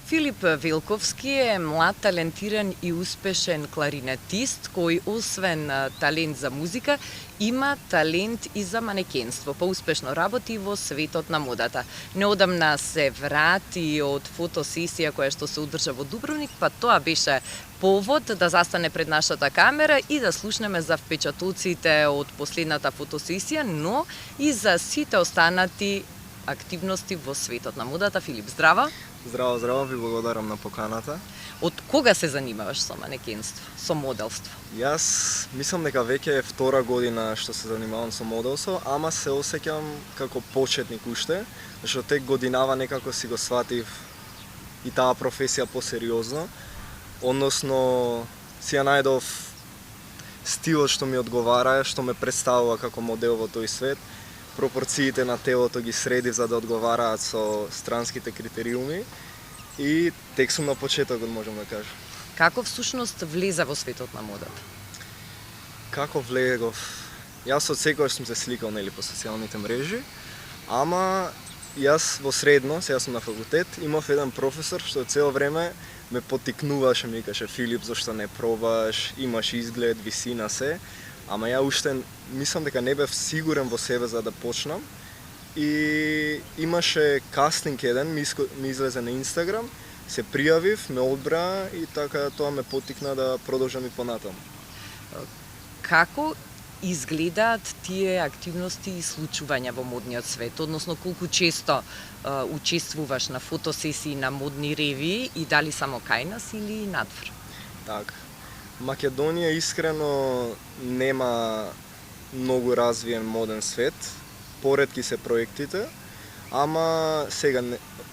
Филип Велковски е млад, талентиран и успешен кларинетист кој освен талент за музика има талент и за манекенство, па успешно работи во светот на модата. Неодамна се врати од фотосесија која што се одржа во Дубровник, па тоа беше повод да застане пред нашата камера и да слушнеме за впечатоците од последната фотосесија, но и за сите останати активности во светот на модата. Филип, здраво! Здраво, здраво, ви благодарам на поканата. Од кога се занимаваш со манекенство, со моделство? Јас мислам дека веќе е втора година што се занимавам со моделство, ама се осеќам како почетник уште, што тек годинава некако си го сватив и таа професија посериозно, односно си ја најдов стилот што ми одговара, што ме представува како модел во тој свет, пропорциите на телото ги средив за да одговараат со странските критериуми и тек сум на почетокот, можам да кажам. Како всушност влезе во светот на модата? Како влегов? Јас од секогаш сум се сликал по социјалните мрежи, ама јас во средно, сега сум на факултет, имав еден професор што цело време ме поттикнуваше, ми каже: Филип, зашто не пробаш, имаш изглед, висина се. Ама ја уште мислам дека не бев сигурен во себе за да почнам и имаше кастинг еден, ми излезе на Инстаграм, се пријавив, ме одбра и така тоа ме поттикна да продолжам и понатаму. Како изгледаат тие активности и случувања во модниот свет, односно колку често учествуваш на фотосесии на модни ревии и дали само кај нас или надвор? Така. Македонија искрено нема многу развиен моден свет, поретки се проектите, ама сега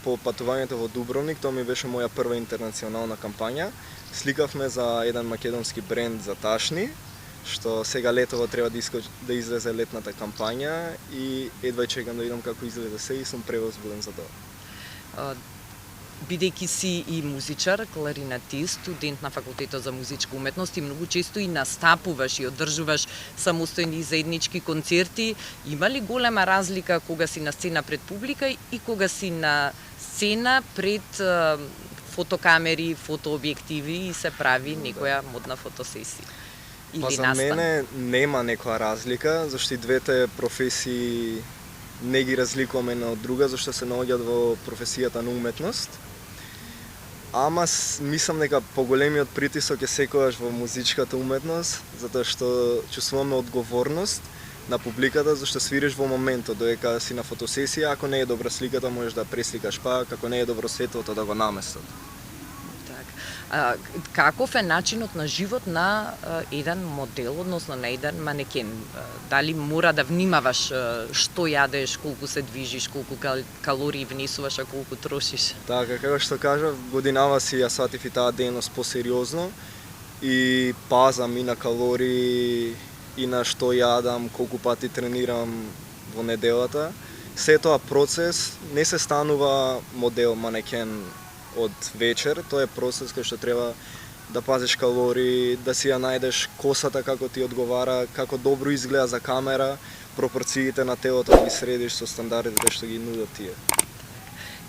по патувањето во Дубровник, тоа ми беше моја прва интернационална кампања. Сликавме за еден македонски бренд за ташни, што сега летово треба да излезе летната кампања и едва чекам да видам како изгледа се и сум превозбуден за тоа. Бидејќи си и музичар, кларинетист, студент на Факултетот за музичка уметност и многу често и настапуваш и одржуваш самостојни и заеднички концерти, има ли голема разлика кога си на сцена пред публика и кога си на сцена пред фотокамери, фотообјективи и се прави некоја модна фотосесија? Па за мене нема некоја разлика, зашто и двете професии не ги разликуваме една од друга, зашто се наоѓаат во професијата на уметност. Ама мислам дека поголемиот притисок е секогаш во музичката уметност, затоа што чувствуваме одговорност на публиката, зашто свириш во моментот, додека си на фотосесија, ако не е добра сликата, можеш да пресликаш пак, ако не е добро светлото, да го наместат. Каков е начинот на живот на еден модел, односно на еден манекен? Дали мора да внимаваш што јадеш, колку се движиш, колку калории внесуваш, а колку трошиш? Така, како што кажав, годинава си ја сватив и таа дејност посериозно и пазам и на калории, и на што јадам, колку пати тренирам во неделата. Се тоа процес, не се станува модел, манекен од вечер, тоа е процес кој што треба да пазиш калории, да си ја најдеш косата како ти одговара, како добро изгледа за камера, пропорциите на телото да ги средиш со стандардите што ги нудат тие.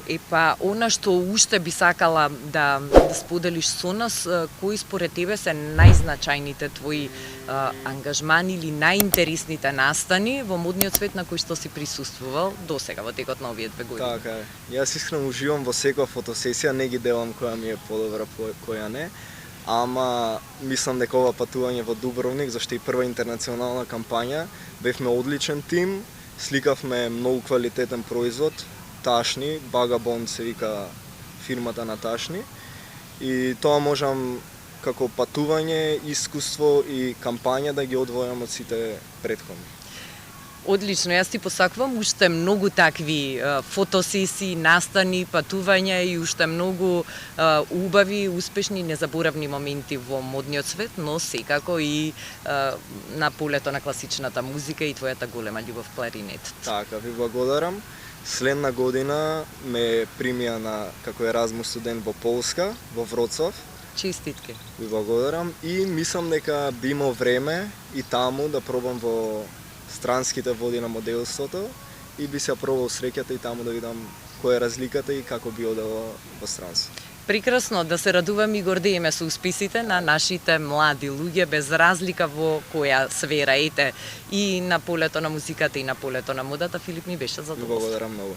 Епа, она што уште би сакала да споделиш со нас, кои според тебе се најзначајните твои ангажмани или најинтересните настани во модниот свет на кој што си присуствувал досега во текот на овие 2 години? Така е. Јас искрено уживам во секоја фотосесија, не ги делам која ми е подобра, која не. Ама мислам дека ова патување во Дубровник, зашто и прва интернационална кампања, бевме одличен тим, сликавме многу квалитетен производ, ташни, Багабонд се вика фирмата на ташни, и тоа можам како патување, искуство и кампања да ги одвојам од сите претходни. Одлично, јас ти посакувам уште многу такви фотосесии, настани, патувања и уште многу убави, успешни и незаборавни моменти во модниот свет, но секако и на полето на класичната музика и твојата голема љубов кларинетот. Така, ви благодарам. Следна година ме примија на како Еразмус студент во Полска, во Вроцлав. Честитки. Ви благодарам и мислам дека би имал време и таму да пробам во странските води на моделството и би се пробал среќата и таму да видам која е разликата и како би одело во странство. Прекрасно, да се радуваме и гордееме со успесите на нашите млади луѓе, без разлика во која сфера, ете, и на полето на музиката и на полето на модата. Филип, ми беше задоволство. Благодарам многу.